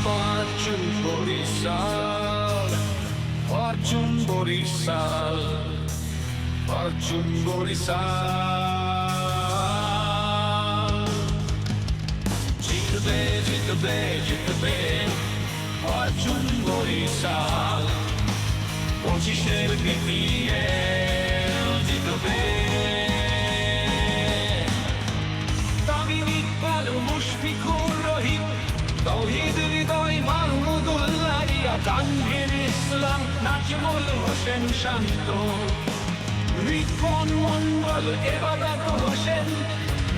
Fortune Borisal, Fortune Borisal, Fortune Borisal. Jitbe, jitbe, jitbe, Fortune Borisal. পঁচিশের BPL জিতবে। তামিম ইকবাল মুশফিকুর রহিম, তৌহিদ হৃদয় মাহমুদুল্লাহ রিয়া, তানভীর ইসলাম নাজমুল হোসেন শান্ত, রিপন মন্ডল এবাদত হোসেন,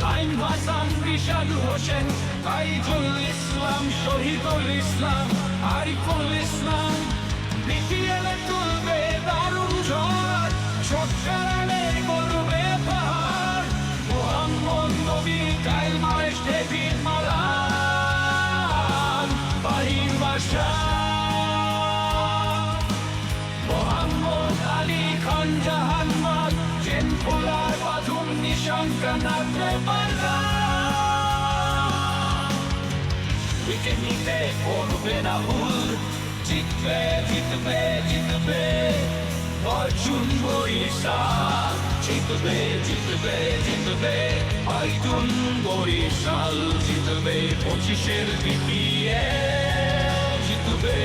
নাইম হাসান বিশাল হোসেন, তাইজুল ইসলাম শহীদুল ইসলাম, আরিফুল ইসলাম। বিপিএলে তুলবে দারুণ ঝড়, ছোট্টারালে করবে পাহাড়, মোহাম্মদ নবী, কাইল মারেশ, David Malan, Fahim Bashar, Mohammad Ali Khan জাহান্নাত, gen পোলার বাথুম নিশঙ্কা নাগরে পাল্লা। উইকেট নিতে করবে না ভুল, জিতবে জিতবে জিতবে Fortune Borisal, জিতবে জিতবে জিতবে Fortune Borisal, জিতবে পঁচিশের বিপিএল জিতবে।